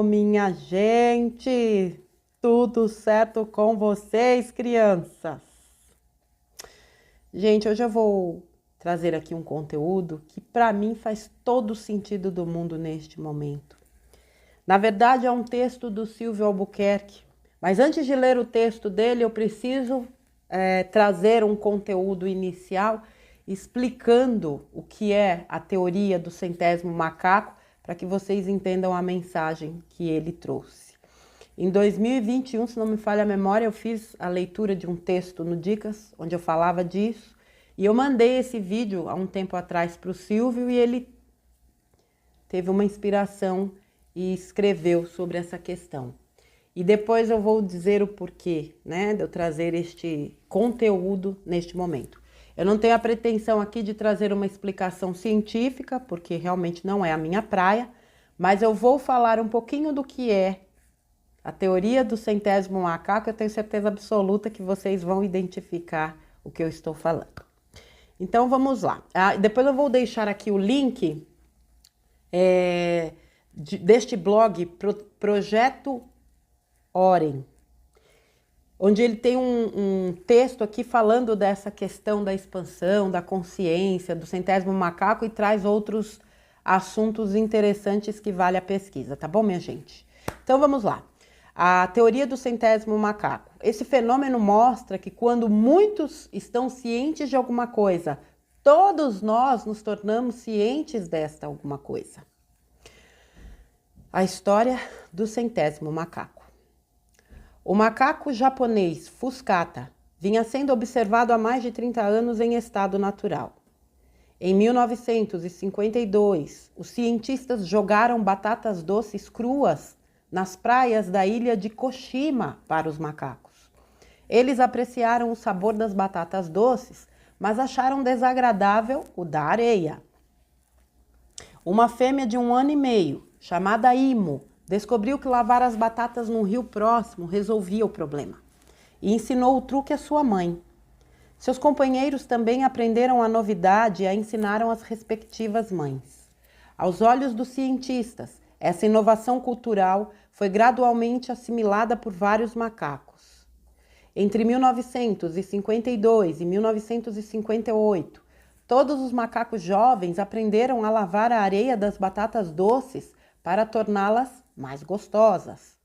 Alô, minha gente! Tudo certo com vocês, crianças? Gente, hoje eu vou trazer aqui um conteúdo que para mim faz todo o sentido do mundo neste momento. Na verdade, é um texto do Silvio Albuquerque, mas antes de ler o texto dele, eu preciso trazer um conteúdo inicial explicando o que é a teoria do centésimo macaco, para que vocês entendam a mensagem que ele trouxe. Em 2021, se não me falha a memória, eu fiz a leitura de um texto no Dicas, onde eu falava disso, e eu mandei esse vídeo há um tempo atrás para o Silvio e ele teve uma inspiração e escreveu sobre essa questão. E depois eu vou dizer o porquê, né, de eu trazer este conteúdo neste momento. Eu não tenho a pretensão aqui de trazer uma explicação científica, porque realmente não é a minha praia, mas eu vou falar um pouquinho do que é a teoria do centésimo macaco. Eu tenho certeza absoluta que vocês vão identificar o que eu estou falando. Então vamos lá. Depois eu vou deixar aqui o link deste blog Projeto Orem, onde ele tem um texto aqui falando dessa questão da expansão, da consciência, do centésimo macaco e traz outros assuntos interessantes que vale a pesquisa, tá bom, minha gente? Então vamos lá. A teoria do centésimo macaco. Esse fenômeno mostra que quando muitos estão cientes de alguma coisa, todos nós nos tornamos cientes desta alguma coisa. A história do centésimo macaco. O macaco japonês Fuscata vinha sendo observado há mais de 30 anos em estado natural. Em 1952, os cientistas jogaram batatas doces cruas nas praias da ilha de Koshima para os macacos. Eles apreciaram o sabor das batatas doces, mas acharam desagradável o da areia. Uma fêmea de 1 ano e meio, chamada Imo, descobriu que lavar as batatas num rio próximo resolvia o problema e ensinou o truque à sua mãe. Seus companheiros também aprenderam a novidade e a ensinaram as respectivas mães. Aos olhos dos cientistas, essa inovação cultural foi gradualmente assimilada por vários macacos. Entre 1952 e 1958, todos os macacos jovens aprenderam a lavar a areia das batatas doces para torná-las mais gostosas.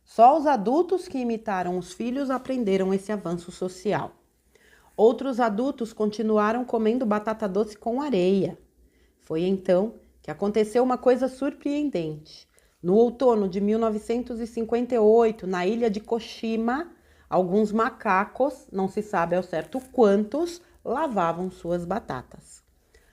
Só os adultos que imitaram os filhos aprenderam esse avanço social. Outros adultos continuaram comendo batata doce com areia. Foi então que aconteceu uma coisa surpreendente. No outono de 1958, na ilha de Koshima, alguns macacos, não se sabe ao certo quantos, lavavam suas batatas.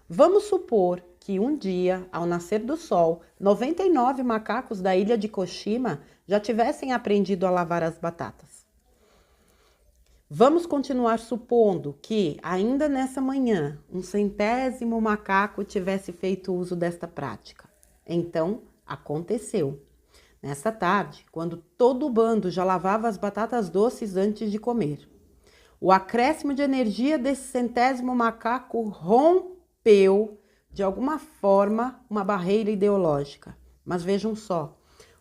Vamos supor que um dia, ao nascer do sol, 99 macacos da ilha de Koshima já tivessem aprendido a lavar as batatas. Vamos continuar supondo que, ainda nessa manhã, um centésimo macaco tivesse feito uso desta prática. Então, aconteceu. Nessa tarde, quando todo o bando já lavava as batatas doces antes de comer, o acréscimo de energia desse centésimo macaco rompeu de alguma forma, uma barreira ideológica. Mas vejam só,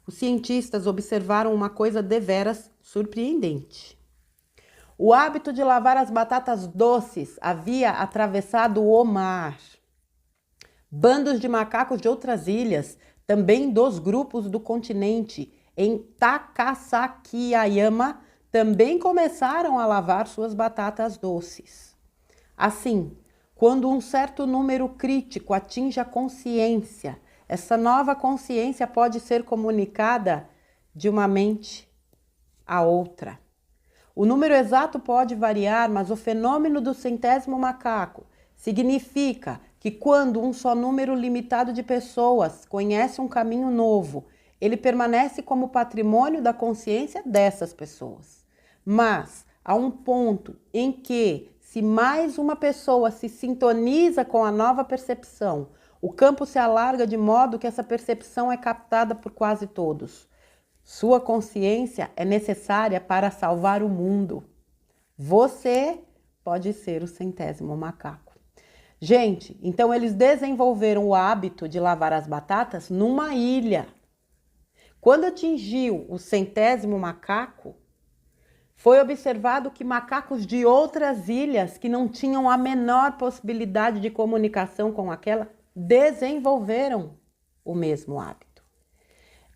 os cientistas observaram uma coisa deveras surpreendente. O hábito de lavar as batatas doces havia atravessado o mar. Bandos de macacos de outras ilhas, também dos grupos do continente, em Takasakiyama, também começaram a lavar suas batatas doces. Assim, quando um certo número crítico atinge a consciência, essa nova consciência pode ser comunicada de uma mente a outra. O número exato pode variar, mas o fenômeno do centésimo macaco significa que quando um só número limitado de pessoas conhece um caminho novo, ele permanece como patrimônio da consciência dessas pessoas. Mas há um ponto em que, se mais uma pessoa se sintoniza com a nova percepção, o campo se alarga de modo que essa percepção é captada por quase todos. Sua consciência é necessária para salvar o mundo. Você pode ser o centésimo macaco. Gente, então eles desenvolveram o hábito de lavar as batatas numa ilha. Quando atingiu o 100º macaco, foi observado que macacos de outras ilhas que não tinham a menor possibilidade de comunicação com aquela desenvolveram o mesmo hábito.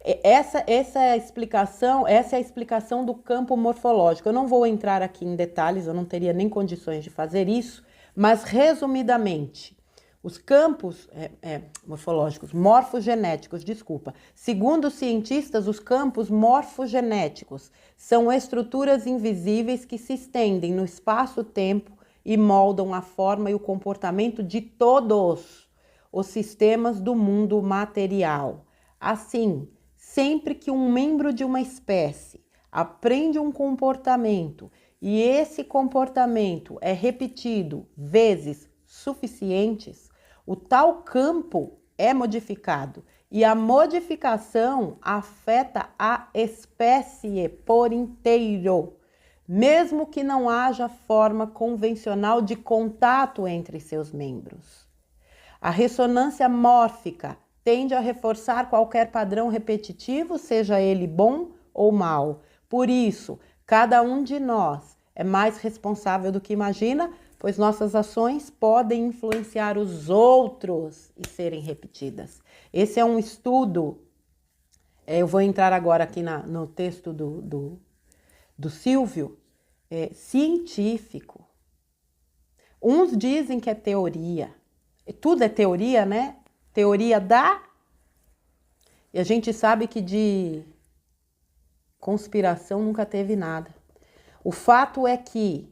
Essa é a explicação do campo morfológico. Eu não vou entrar aqui em detalhes, eu não teria nem condições de fazer isso, mas resumidamente, os campos morfogenéticos, segundo os cientistas, os campos morfogenéticos são estruturas invisíveis que se estendem no espaço-tempo e moldam a forma e o comportamento de todos os sistemas do mundo material. Assim, sempre que um membro de uma espécie aprende um comportamento e esse comportamento é repetido vezes suficientes, o tal campo é modificado e a modificação afeta a espécie por inteiro, mesmo que não haja forma convencional de contato entre seus membros. A ressonância mórfica tende a reforçar qualquer padrão repetitivo, seja ele bom ou mal. Por isso, cada um de nós é mais responsável do que imagina, pois nossas ações podem influenciar os outros e serem repetidas. Esse é um estudo, eu vou entrar agora aqui no texto do Silvio, científico. Uns dizem que é teoria, tudo é teoria, né? Teoria e a gente sabe que de conspiração nunca teve nada. O fato é que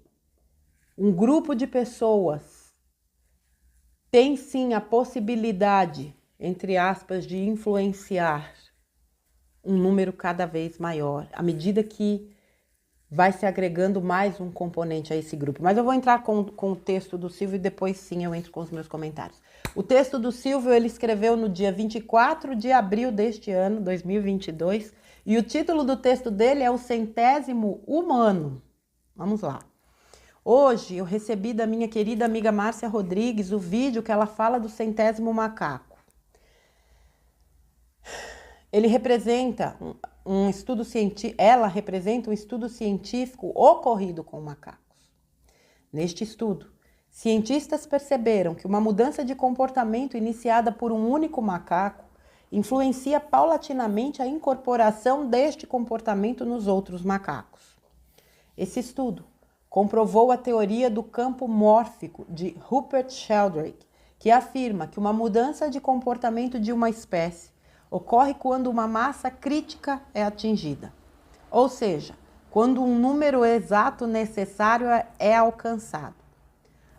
um grupo de pessoas tem sim a possibilidade, entre aspas, de influenciar um número cada vez maior, à medida que vai se agregando mais um componente a esse grupo. Mas eu vou entrar com o texto do Silvio e depois sim eu entro com os meus comentários. O texto do Silvio ele escreveu no dia 24 de abril deste ano, 2022, e o título do texto dele é O 100º Humano. Vamos lá. Hoje eu recebi da minha querida amiga Márcia Rodrigues o vídeo que ela fala do 100º macaco. Ele representa ela representa um estudo científico ocorrido com macacos. Neste estudo, cientistas perceberam que uma mudança de comportamento iniciada por um único macaco influencia paulatinamente a incorporação deste comportamento nos outros macacos. Esse estudo comprovou a teoria do campo mórfico de Rupert Sheldrake, que afirma que uma mudança de comportamento de uma espécie ocorre quando uma massa crítica é atingida, ou seja, quando um número exato necessário é alcançado.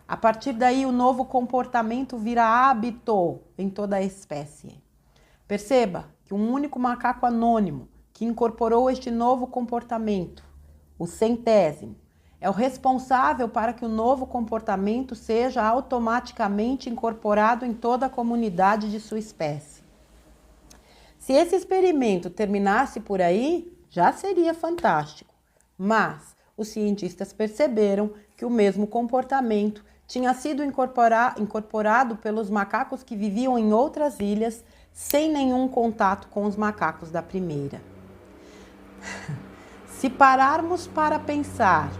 A partir daí, o novo comportamento vira hábito em toda a espécie. Perceba que um único macaco anônimo que incorporou este novo comportamento, o 100º, é o responsável para que o novo comportamento seja automaticamente incorporado em toda a comunidade de sua espécie. Se esse experimento terminasse por aí, já seria fantástico. Mas os cientistas perceberam que o mesmo comportamento tinha sido incorporado pelos macacos que viviam em outras ilhas sem nenhum contato com os macacos da primeira. Se pararmos para pensar,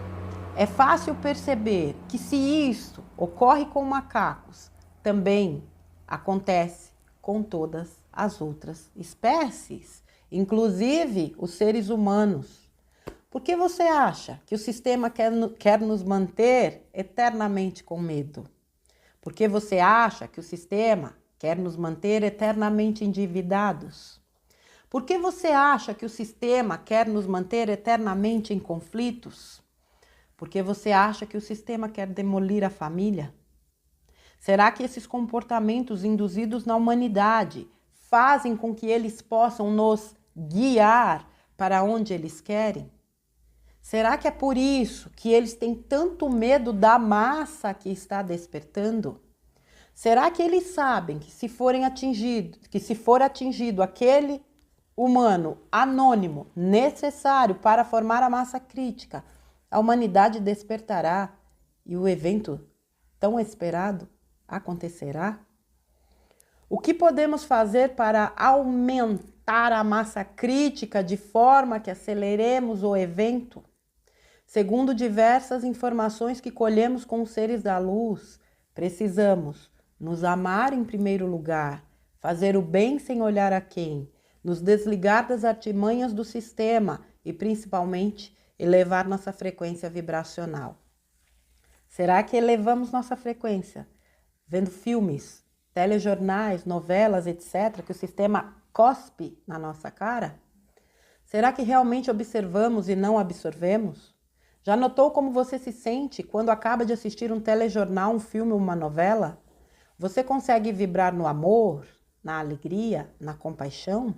é fácil perceber que se isto ocorre com macacos, também acontece com todas as outras espécies, inclusive os seres humanos. Por que você acha que o sistema quer nos manter eternamente com medo? Por que você acha que o sistema quer nos manter eternamente endividados? Por que você acha que o sistema quer nos manter eternamente em conflitos? Por que você acha que o sistema quer demolir a família? Será que esses comportamentos induzidos na humanidade fazem com que eles possam nos guiar para onde eles querem? Será que é por isso que eles têm tanto medo da massa que está despertando? Será que eles sabem que se for atingido aquele humano anônimo necessário para formar a massa crítica, a humanidade despertará e o evento tão esperado acontecerá? O que podemos fazer para aumentar afetar a massa crítica de forma que aceleremos o evento? Segundo diversas informações que colhemos com os seres da luz, precisamos nos amar em primeiro lugar, fazer o bem sem olhar a quem, nos desligar das artimanhas do sistema e, principalmente, elevar nossa frequência vibracional. Será que elevamos nossa frequência vendo filmes, telejornais, novelas, etc., que o sistema cospe na nossa cara? Será que realmente observamos e não absorvemos? Já notou como você se sente quando acaba de assistir um telejornal, um filme ou uma novela? Você consegue vibrar no amor, na alegria, na compaixão?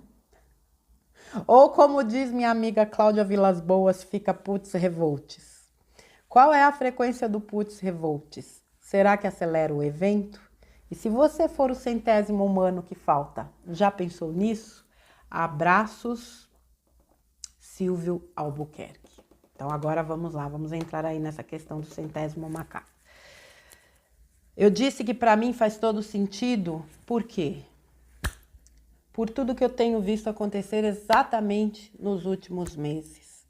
Ou como diz minha amiga Cláudia Vilas Boas, fica putz revoltes. Qual é a frequência do putz revoltes? Será que acelera o evento? E se você for o 100º humano que falta, já pensou nisso? Abraços, Silvio Albuquerque. Então agora vamos lá, vamos entrar aí nessa questão do 100º macaco. Eu disse que para mim faz todo sentido, por quê? Por tudo que eu tenho visto acontecer exatamente nos últimos meses.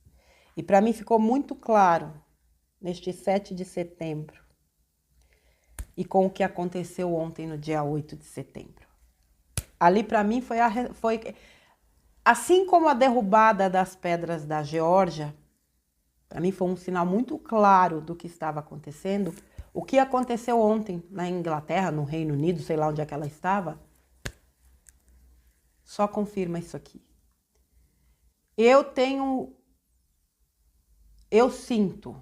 E para mim ficou muito claro neste 7 de setembro e com o que aconteceu ontem no dia 8 de setembro. Ali para mim foi assim como a derrubada das pedras da Geórgia, para mim foi um sinal muito claro do que estava acontecendo. O que aconteceu ontem na Inglaterra, no Reino Unido, sei lá onde é que ela estava, só confirma isso aqui. Eu sinto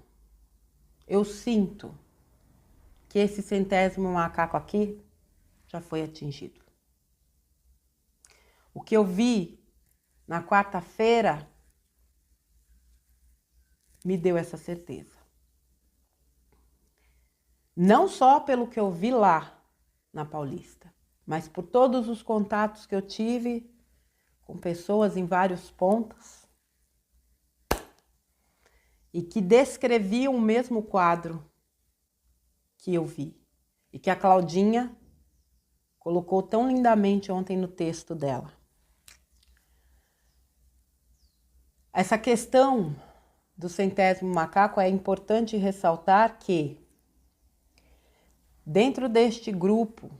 que esse 100º macaco aqui já foi atingido. O que eu vi na quarta-feira me deu essa certeza. Não só pelo que eu vi lá na Paulista, mas por todos os contatos que eu tive com pessoas em vários pontos e que descreviam o mesmo quadro que eu vi e que a Claudinha colocou tão lindamente ontem no texto dela. Essa questão do 100º macaco é importante ressaltar que dentro deste grupo,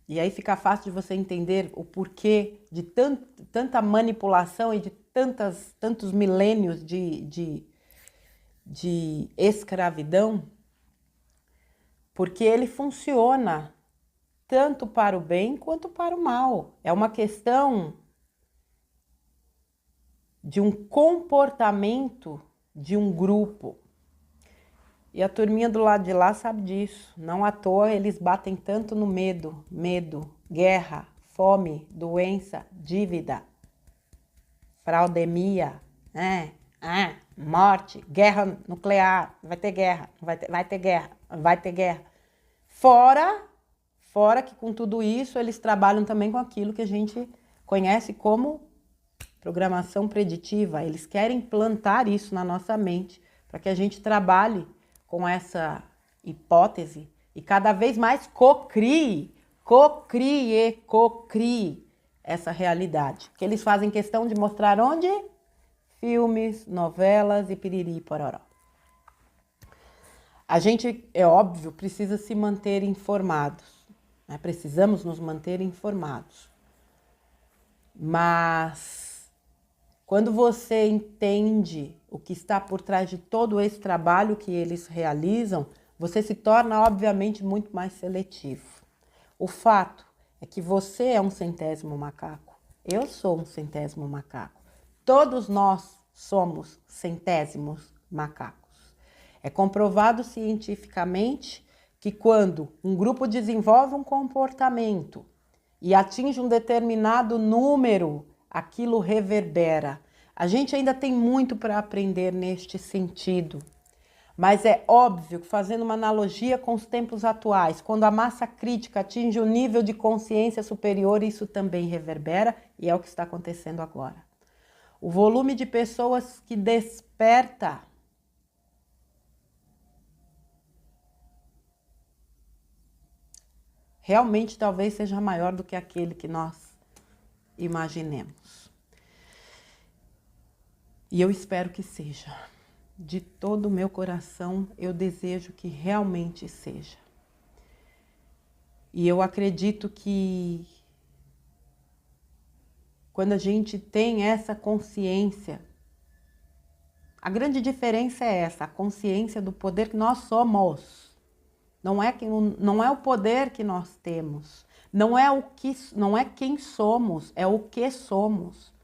e aí fica fácil de você entender o porquê de tanta manipulação e de tantos milênios de escravidão, porque ele funciona tanto para o bem quanto para o mal. É uma questão de um comportamento de um grupo. E a turminha do lado de lá sabe disso. Não à toa eles batem tanto no medo, guerra, fome, doença, dívida, fraudemia, morte, guerra nuclear, vai ter guerra, vai ter guerra, vai ter guerra. Fora que com tudo isso eles trabalham também com aquilo que a gente conhece como programação preditiva. Eles querem plantar isso na nossa mente para que a gente trabalhe com essa hipótese e cada vez mais cocrie essa realidade. Que eles fazem questão de mostrar onde? Filmes, novelas e piriri e pororó. A gente, é óbvio, precisa se manter informados, né? Precisamos nos manter informados. Mas quando você entende o que está por trás de todo esse trabalho que eles realizam, você se torna, obviamente, muito mais seletivo. O fato é que você é um 100º macaco. Eu sou um 100º macaco. Todos nós somos 100º macacos. É comprovado cientificamente que quando um grupo desenvolve um comportamento e atinge um determinado número, aquilo reverbera. A gente ainda tem muito para aprender neste sentido. Mas é óbvio que, fazendo uma analogia com os tempos atuais, quando a massa crítica atinge um nível de consciência superior, isso também reverbera, e é o que está acontecendo agora. O volume de pessoas que desperta realmente talvez seja maior do que aquele que nós imaginemos. E eu espero que seja. De todo o meu coração, eu desejo que realmente seja. E eu acredito que quando a gente tem essa consciência, a grande diferença é essa, a consciência do poder que nós somos. Não é o poder que nós temos, não é quem somos, é o que somos.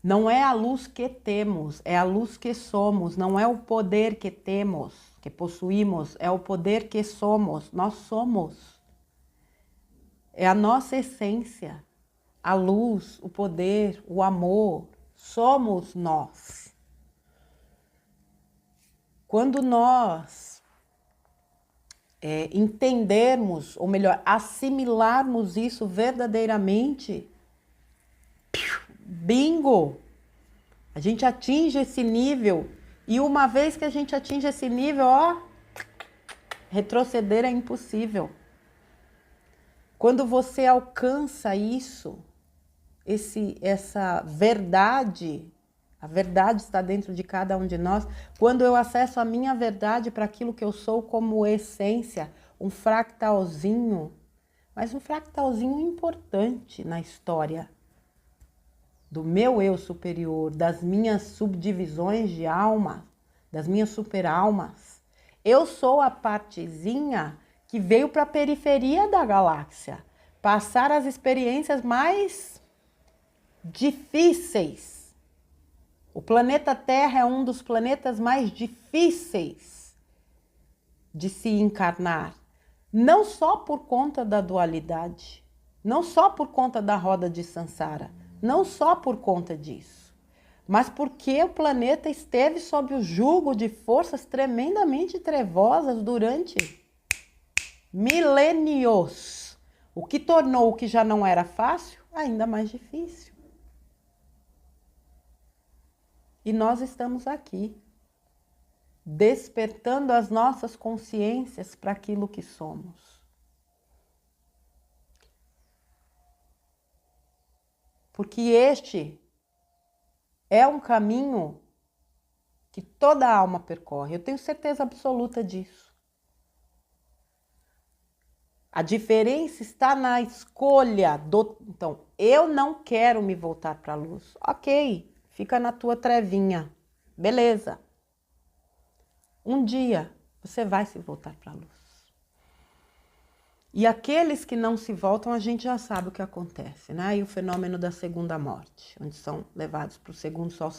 Não é a luz que temos, é a luz que somos. Não é o poder que temos, que possuímos, é o poder que somos. Nós somos. É a nossa essência, a luz, o poder, o amor. Somos nós. Quando nós entendermos, ou melhor, assimilarmos isso verdadeiramente, bingo! A gente atinge esse nível e uma vez que a gente atinge esse nível, ó, retroceder é impossível. Quando você alcança isso, essa verdade, a verdade está dentro de cada um de nós. Quando eu acesso a minha verdade para aquilo que eu sou como essência, um fractalzinho, mas um fractalzinho importante na história do meu eu superior, das minhas subdivisões de alma, das minhas superalmas. Eu sou a partezinha que veio para a periferia da galáxia, passar as experiências mais difíceis. O planeta Terra é um dos planetas mais difíceis de se encarnar, não só por conta da dualidade, não só por conta da roda de Sansara, não só por conta disso, mas porque o planeta esteve sob o jugo de forças tremendamente trevosas durante milênios, o que tornou o que já não era fácil ainda mais difícil. E nós estamos aqui, despertando as nossas consciências para aquilo que somos. Porque este é um caminho que toda alma percorre. Eu tenho certeza absoluta disso. A diferença está na escolha do... Então, eu não quero me voltar para a luz. Ok, fica na tua trevinha. Beleza. Um dia você vai se voltar para a luz. E aqueles que não se voltam, a gente já sabe o que acontece, né? E o fenômeno da segunda morte, onde são levados para o segundo sol,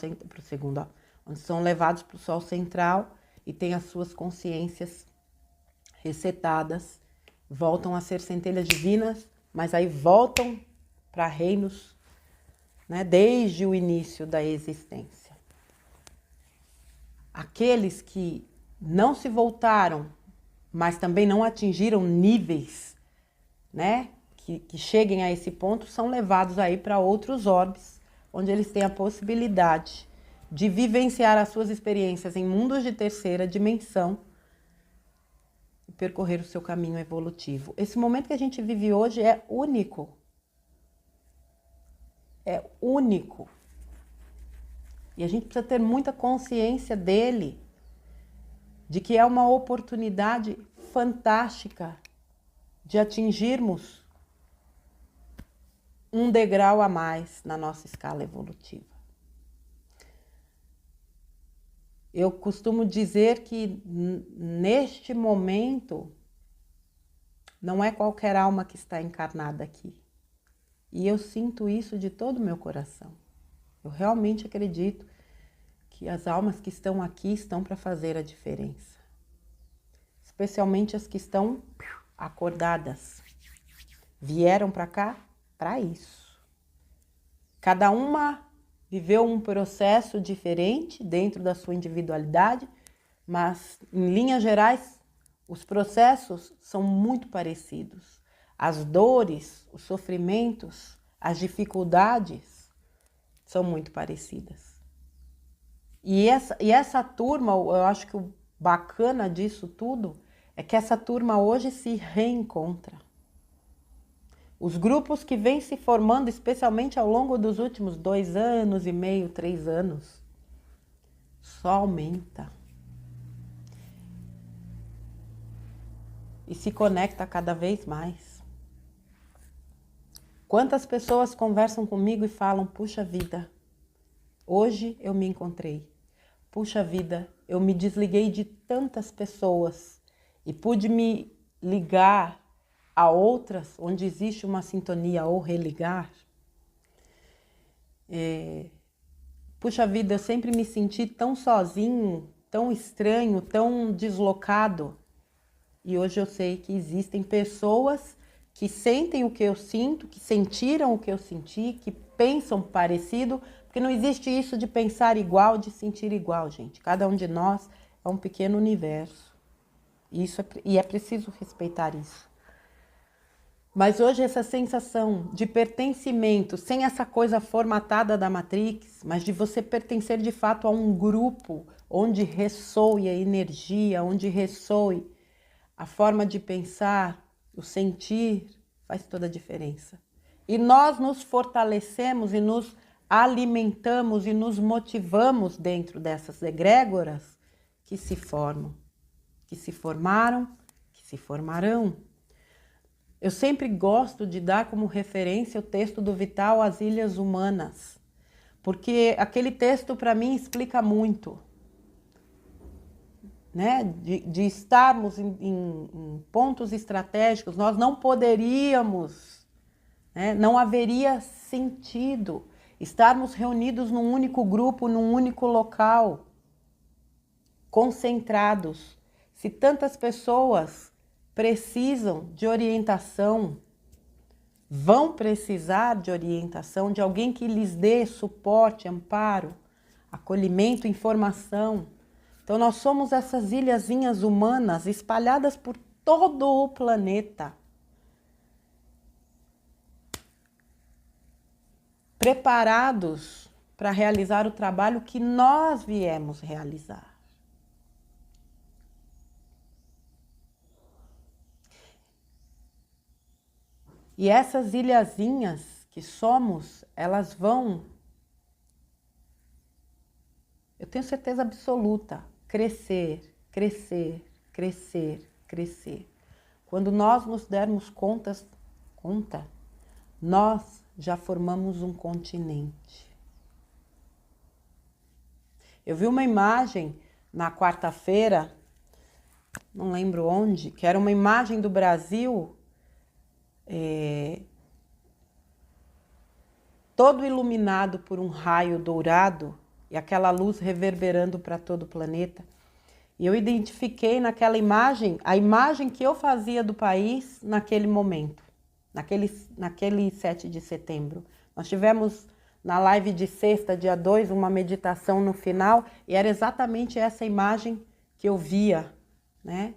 onde são levados para o sol central e têm as suas consciências resetadas, voltam a ser centelhas divinas, mas aí voltam para reinos, né? Desde o início da existência. Aqueles que não se voltaram, mas também não atingiram níveis, né, que cheguem a esse ponto, são levados aí para outros orbes, onde eles têm a possibilidade de vivenciar as suas experiências em mundos de terceira dimensão e percorrer o seu caminho evolutivo. Esse momento que a gente vive hoje é único. É único. E a gente precisa ter muita consciência dele, de que é uma oportunidade fantástica de atingirmos um degrau a mais na nossa escala evolutiva. Eu costumo dizer que neste momento não é qualquer alma que está encarnada aqui. E eu sinto isso de todo o meu coração. Eu realmente acredito que as almas que estão aqui estão para fazer a diferença. Especialmente as que estão acordadas. Vieram para cá para isso. Cada uma viveu um processo diferente dentro da sua individualidade, mas em linhas gerais os processos são muito parecidos. As dores, os sofrimentos, as dificuldades são muito parecidas. E essa turma, eu acho que o bacana disso tudo é que essa turma hoje se reencontra. Os grupos que vêm se formando, especialmente ao longo dos últimos 2 anos e meio, 3 anos, só aumenta. E se conecta cada vez mais. Quantas pessoas conversam comigo e falam, puxa vida, hoje eu me encontrei. Puxa vida, eu me desliguei de tantas pessoas e pude me ligar a outras onde existe uma sintonia ou religar. Puxa vida, eu sempre me senti tão sozinho, tão estranho, tão deslocado. E hoje eu sei que existem pessoas que sentem o que eu sinto, que sentiram o que eu senti, que pensam parecido, porque não existe isso de pensar igual, de sentir igual, gente. Cada um de nós é um pequeno universo. E é preciso respeitar isso. Mas hoje essa sensação de pertencimento, sem essa coisa formatada da Matrix, mas de você pertencer de fato a um grupo onde ressoe a energia, onde ressoe a forma de pensar, o sentir, faz toda a diferença. E nós nos fortalecemos e nos alimentamos e nos motivamos dentro dessas egrégoras que se formam, que se formaram, que se formarão. Eu sempre gosto de dar como referência o texto do Vital, As Ilhas Humanas, porque aquele texto para mim explica muito. Né? De estarmos em pontos estratégicos, nós não poderíamos, né? Não haveria sentido estarmos reunidos num único grupo, num único local, concentrados. Se tantas pessoas precisam de orientação, vão precisar de orientação, de alguém que lhes dê suporte, amparo, acolhimento, informação. Então nós somos essas ilhazinhas humanas espalhadas por todo o planeta, preparados para realizar o trabalho que nós viemos realizar. E essas ilhazinhas que somos, elas vão, eu tenho certeza absoluta, crescer, crescer, crescer, crescer. Quando nós nos dermos conta, nós já formamos um continente. Eu vi uma imagem na quarta-feira, não lembro onde, que era uma imagem do Brasil, todo iluminado por um raio dourado, e aquela luz reverberando para todo o planeta. E eu identifiquei naquela imagem, a imagem que eu fazia do país naquele momento, naquele 7 de setembro. Nós tivemos na live de sexta, dia 2, uma meditação no final, e era exatamente essa imagem que eu via, né?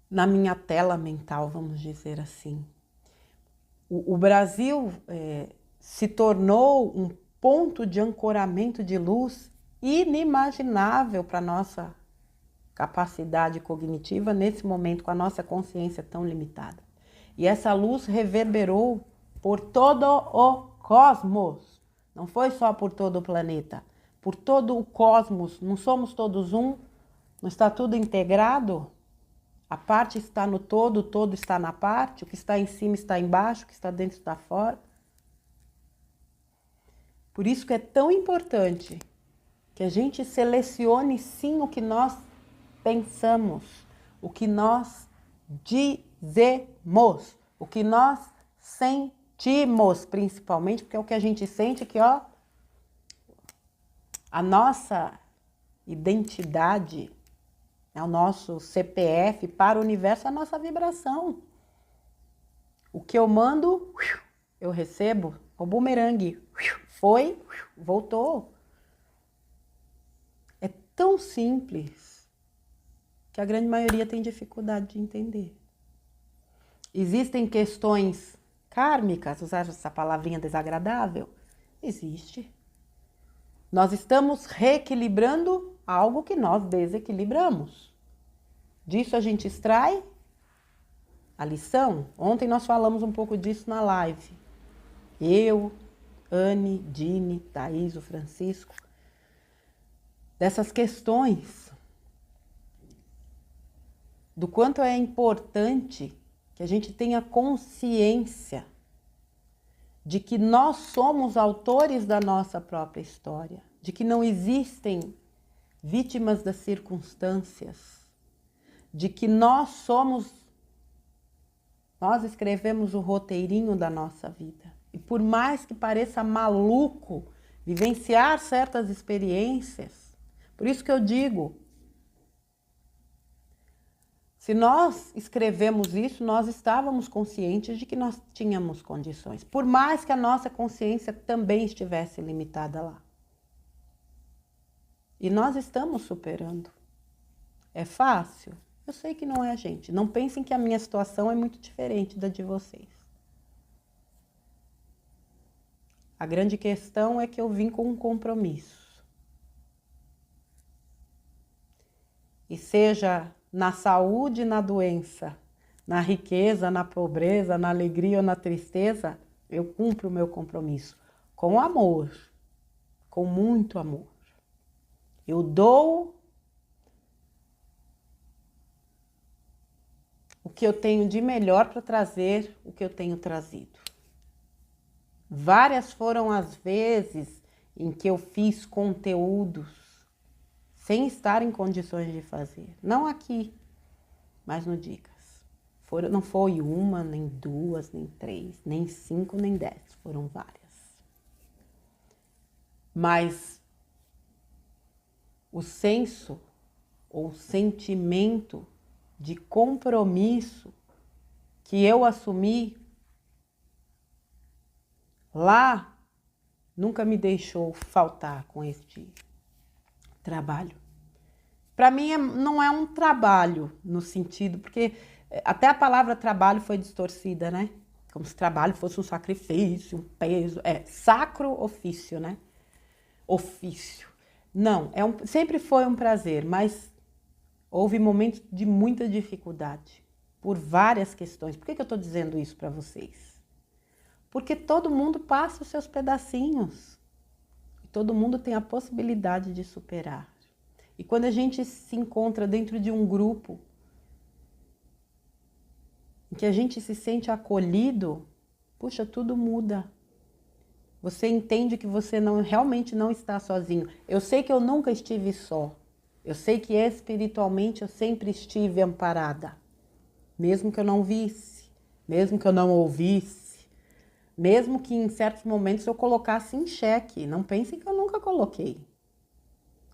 Na minha tela mental, vamos dizer assim. O Brasil se tornou um ponto de ancoramento de luz inimaginável para a nossa capacidade cognitiva nesse momento, com a nossa consciência tão limitada. E essa luz reverberou por todo o cosmos. Não foi só por todo o planeta, por todo o cosmos. Não somos todos um? Não está tudo integrado? A parte está no todo, o todo está na parte, o que está em cima está embaixo, o que está dentro está fora. Por isso que é tão importante que a gente selecione sim o que nós pensamos, o que nós dizemos, o que nós sentimos, principalmente, porque é o que a gente sente que, ó, a nossa identidade, é o nosso CPF para o universo, a nossa vibração. O que eu mando, eu recebo, o bumerangue, foi, voltou. É tão simples que a grande maioria tem dificuldade de entender. Existem questões kármicas, usar essa palavrinha desagradável? Existe. Nós estamos reequilibrando algo que nós desequilibramos. Disso a gente extrai a lição, ontem nós falamos um pouco disso na live. Eu, Anne, Dini, Thaís, o Francisco, dessas questões do quanto é importante que a gente tenha consciência de que nós somos autores da nossa própria história, de que não existem vítimas das circunstâncias, de que nós escrevemos o roteirinho da nossa vida. E por mais que pareça maluco vivenciar certas experiências, por isso que eu digo, se nós escrevemos isso, nós estávamos conscientes de que nós tínhamos condições, por mais que a nossa consciência também estivesse limitada lá. E nós estamos superando. É fácil? Eu sei que não é, gente. Não pensem que a minha situação é muito diferente da de vocês. A grande questão é que eu vim com um compromisso. E seja na saúde e na doença, na riqueza, na pobreza, na alegria ou na tristeza, eu cumpro o meu compromisso com amor, com muito amor. Eu dou o que eu tenho de melhor para trazer o que eu tenho trazido. Várias foram as vezes em que eu fiz conteúdos sem estar em condições de fazer. Não aqui, mas no Dicas. Não foi uma, nem duas, nem três, nem 5, nem 10. Foram várias. Mas o senso ou sentimento de compromisso que eu assumi lá nunca me deixou faltar com este trabalho. Para mim não é um trabalho no sentido, porque até a palavra trabalho foi distorcida, né? Como se trabalho fosse um sacrifício, um peso. É sacro ofício, né? Ofício. Não, sempre foi um prazer, mas houve momentos de muita dificuldade, por várias questões. Por que eu estou dizendo isso para vocês? Porque todo mundo passa os seus pedacinhos. E todo mundo tem a possibilidade de superar. E quando a gente se encontra dentro de um grupo, em que a gente se sente acolhido, puxa, tudo muda. Você entende que você realmente não está sozinho. Eu sei que eu nunca estive só. Eu sei que espiritualmente eu sempre estive amparada. Mesmo que eu não visse, mesmo que eu não ouvisse, mesmo que em certos momentos eu colocasse em xeque. Não pensem que eu nunca coloquei.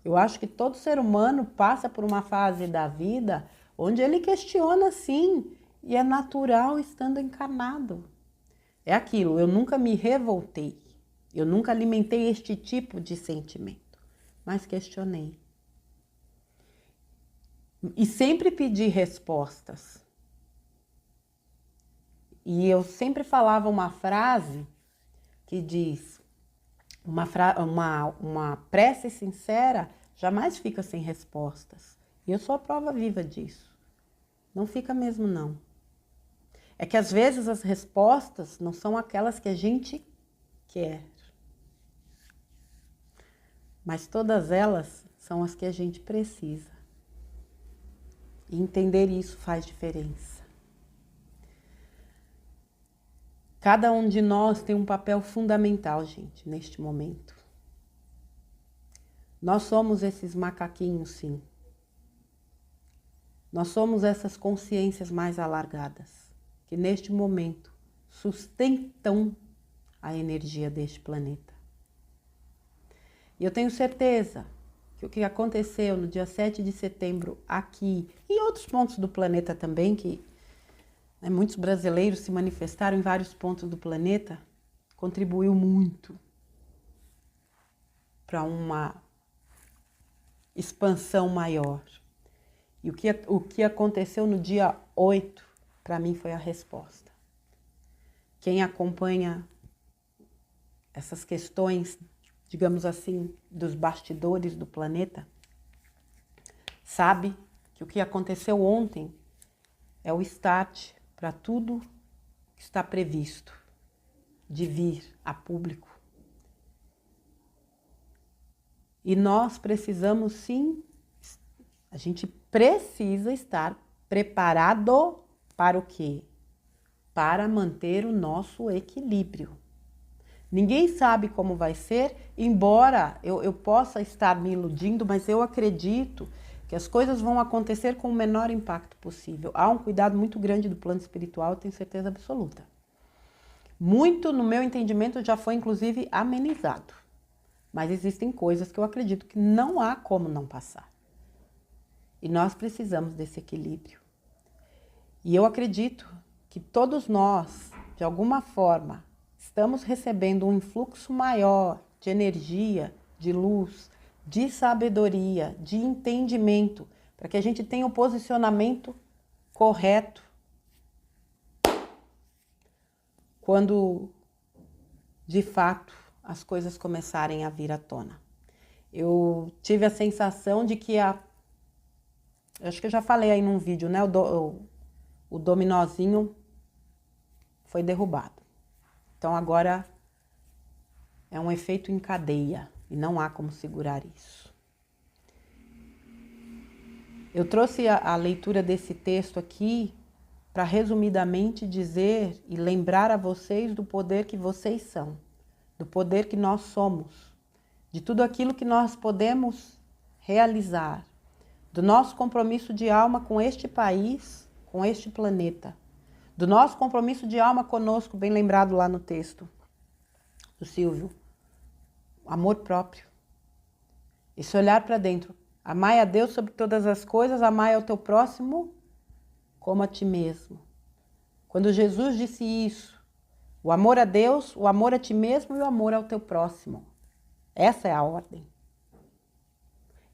Eu acho que todo ser humano passa por uma fase da vida onde ele questiona sim, e é natural estando encarnado. É aquilo, eu nunca me revoltei. Eu nunca alimentei este tipo de sentimento, mas questionei. E sempre pedi respostas. E eu sempre falava uma frase que diz, uma prece sincera jamais fica sem respostas. E eu sou a prova viva disso. Não fica mesmo, não. É que às vezes as respostas não são aquelas que a gente quer. Mas todas elas são as que a gente precisa. E entender isso faz diferença. Cada um de nós tem um papel fundamental, gente, neste momento. Nós somos esses macaquinhos, sim. Nós somos essas consciências mais alargadas, que neste momento sustentam a energia deste planeta. E eu tenho certeza que o que aconteceu no dia 7 de setembro aqui e em outros pontos do planeta também, que muitos brasileiros se manifestaram em vários pontos do planeta, contribuiu muito para uma expansão maior. E o que aconteceu no dia 8, para mim, foi a resposta. Quem acompanha essas questões, digamos assim, dos bastidores do planeta, sabe que o que aconteceu ontem é o start para tudo que está previsto de vir a público. E nós precisamos sim, a gente precisa estar preparado para o quê? Para manter o nosso equilíbrio. Ninguém sabe como vai ser, embora eu possa estar me iludindo, mas eu acredito que as coisas vão acontecer com o menor impacto possível. Há um cuidado muito grande do plano espiritual, eu tenho certeza absoluta. Muito, no meu entendimento, já foi inclusive amenizado. Mas existem coisas que eu acredito que não há como não passar. E nós precisamos desse equilíbrio. E eu acredito que todos nós, de alguma forma, estamos recebendo um influxo maior de energia, de luz, de sabedoria, de entendimento, para que a gente tenha o posicionamento correto quando, de fato, as coisas começarem a vir à tona. Eu tive a sensação de que eu acho que eu já falei aí num vídeo, né? O dominozinho foi derrubado. Então agora é um efeito em cadeia e não há como segurar isso. Eu trouxe a leitura desse texto aqui para resumidamente dizer e lembrar a vocês do poder que vocês são, do poder que nós somos, de tudo aquilo que nós podemos realizar, do nosso compromisso de alma com este país, com este planeta, do nosso compromisso de alma conosco, bem lembrado lá no texto do Silvio, amor próprio, esse olhar para dentro, amai a Deus sobre todas as coisas, amai ao teu próximo como a ti mesmo. Quando Jesus disse isso, o amor a Deus, o amor a ti mesmo e o amor ao teu próximo. Essa é a ordem.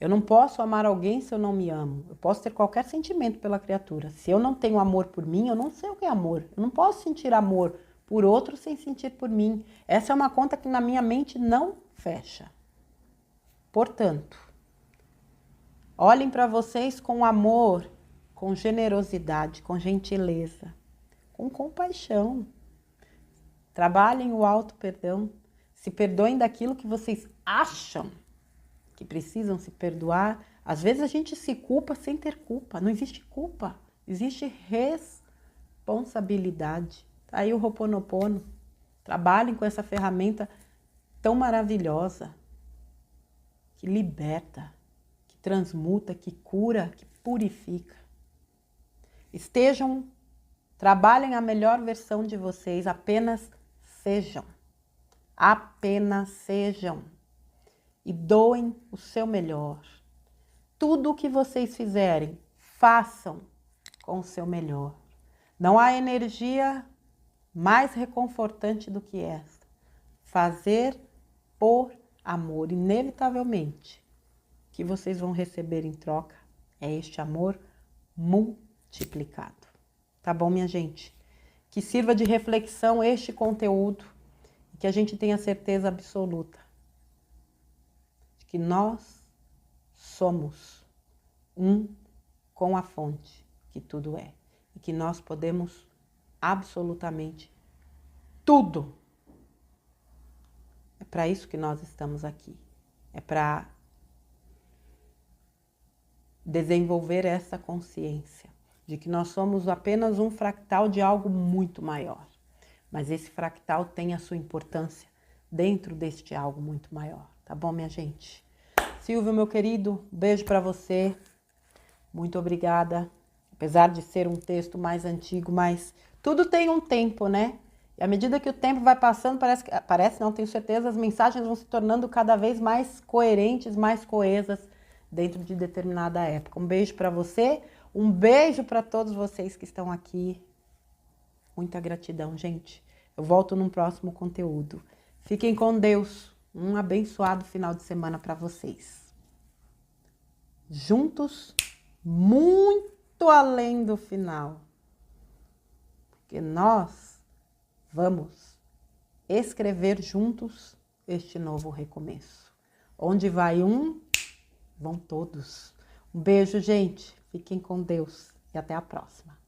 Eu não posso amar alguém se eu não me amo. Eu posso ter qualquer sentimento pela criatura. Se eu não tenho amor por mim, eu não sei o que é amor. Eu não posso sentir amor por outro sem sentir por mim. Essa é uma conta que na minha mente não fecha. Portanto, olhem para vocês com amor, com generosidade, com gentileza, com compaixão. Trabalhem o auto-perdão. Se perdoem daquilo que vocês acham que precisam se perdoar. Às vezes a gente se culpa sem ter culpa. Não existe culpa, existe responsabilidade. Tá aí o Ho'oponopono. Trabalhem com essa ferramenta tão maravilhosa, que liberta, que transmuta, que cura, que purifica. Trabalhem a melhor versão de vocês, apenas sejam. Apenas sejam. E doem o seu melhor. Tudo o que vocês fizerem, façam com o seu melhor. Não há energia mais reconfortante do que esta. Fazer por amor. Inevitavelmente, o que vocês vão receber em troca é este amor multiplicado. Tá bom, minha gente? Que sirva de reflexão este conteúdo e que a gente tenha certeza absoluta de que nós somos um com a fonte que tudo é e que nós podemos absolutamente tudo. É para isso que nós estamos aqui. É para desenvolver essa consciência de que nós somos apenas um fractal de algo muito maior. Mas esse fractal tem a sua importância dentro deste algo muito maior. Tá bom, minha gente? Silvio, meu querido, beijo para você. Muito obrigada. Apesar de ser um texto mais antigo, mas tudo tem um tempo, né? E à medida que o tempo vai passando, não, tenho certeza, as mensagens vão se tornando cada vez mais coerentes, mais coesas dentro de determinada época. Um beijo para você, um beijo para todos vocês que estão aqui. Muita gratidão, gente. Eu volto num próximo conteúdo. Fiquem com Deus. Um abençoado final de semana para vocês. Juntos, muito além do final. Porque nós vamos escrever juntos este novo recomeço. Onde vai um, vão todos. Um beijo, gente. Fiquem com Deus e até a próxima.